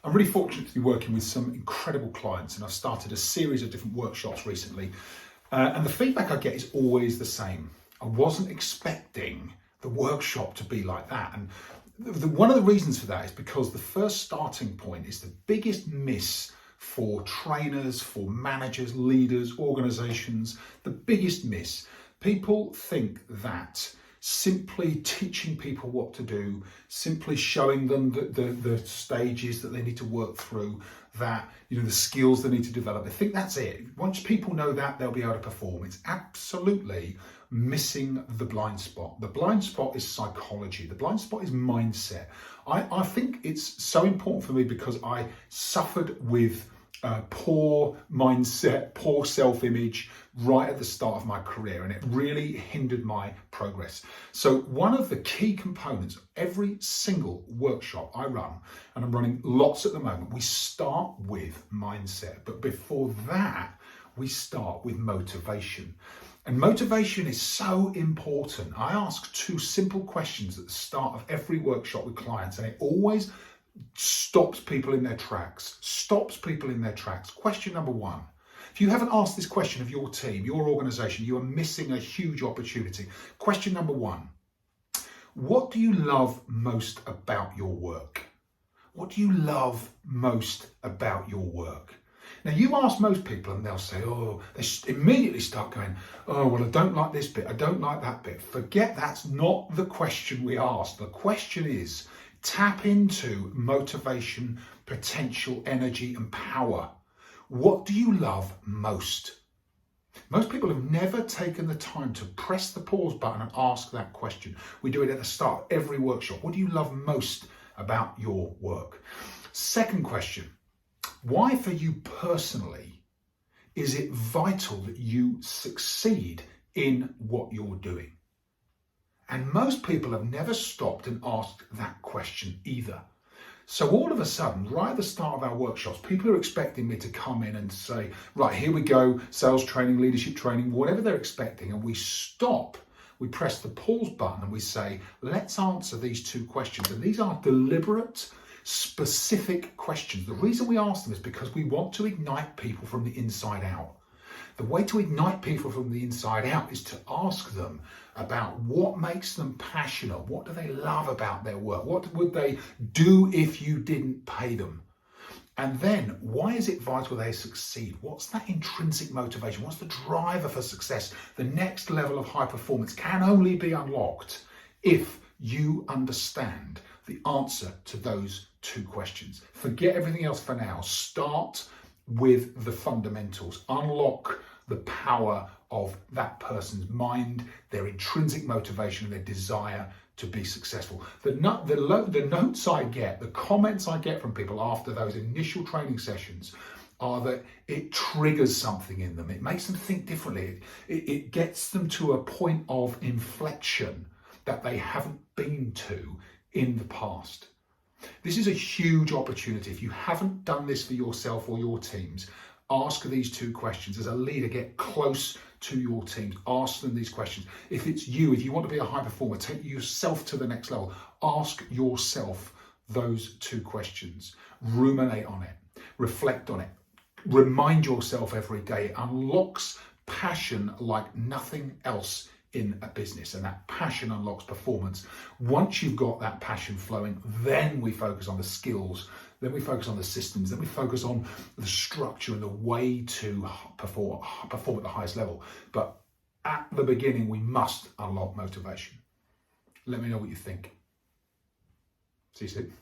I'm really fortunate to be working with some incredible clients, and I've started a series of different workshops recently. And the feedback I get is always the same. I wasn't expecting the workshop to be like that. And one of the reasons for that is because the first starting point is the biggest miss for trainers, for managers, leaders, organizations. The biggest miss. People think that simply teaching people what to do, simply showing them the stages that they need to work through, that the skills they need to develop. They think that's it. Once people know that, they'll be able to perform. It's absolutely missing the blind spot. The blind spot is psychology. The blind spot is mindset. I think it's so important for me because I suffered with poor mindset, poor self-image right at the start of my career, and it really hindered my progress. So one of the key components of every single workshop I run, and I'm running lots at the moment, we start with mindset. But before that, we start with motivation. And motivation is so important. I ask two simple questions at the start of every workshop with clients, and it always stops people in their tracks. Question number one. If you haven't asked this question of your team, your organization, you are missing a huge opportunity. Question number one. What do you love most about your work? What do you love most about your work? Now, you ask most people and they'll say, they immediately start going, well, I don't like this bit, I don't like that bit. Forget, that's not the question we ask. The question is, tap into motivation, potential, energy, and power. What do you love most? Most people have never taken the time to press the pause button and ask that question. We do it at the start of every workshop. What do you love most about your work? Second question, why for you personally is it vital that you succeed in what you're doing? And most people have never stopped and asked that question either. So all of a sudden, right at the start of our workshops, people are expecting me to come in and say, right, here we go, sales training, leadership training, whatever they're expecting. And we stop, we press the pause button and we say, let's answer these two questions. And these are deliberate, specific questions. The reason we ask them is because we want to ignite people from the inside out. The way to ignite people from the inside out is to ask them about what makes them passionate. What do they love about their work? What would they do if you didn't pay them? And then, why is it vital they succeed? What's that intrinsic motivation? What's the driver for success? The next level of high performance can only be unlocked if you understand the answer to those two questions. Forget everything else for now. Start with the fundamentals. Unlock the power of that person's mind, their intrinsic motivation, and their desire to be successful. The notes I get, the comments I get from people after those initial training sessions are that it triggers something in them. It makes them think differently. It gets them to a point of inflection that they haven't been to in the past. This is a huge opportunity. If you haven't done this for yourself or your teams, ask these two questions. As a leader, get close to your teams. Ask them these questions. If it's you, if you want to be a high performer, take yourself to the next level. Ask yourself those two questions. Ruminate on it. Reflect on it. Remind yourself every day. It unlocks passion like nothing else in a business, and that passion unlocks performance. Once you've got that passion flowing, then we focus on the skills, then we focus on the systems, then we focus on the structure and the way to perform at the highest level. But at the beginning, we must unlock motivation. Let me know what you think. See you soon.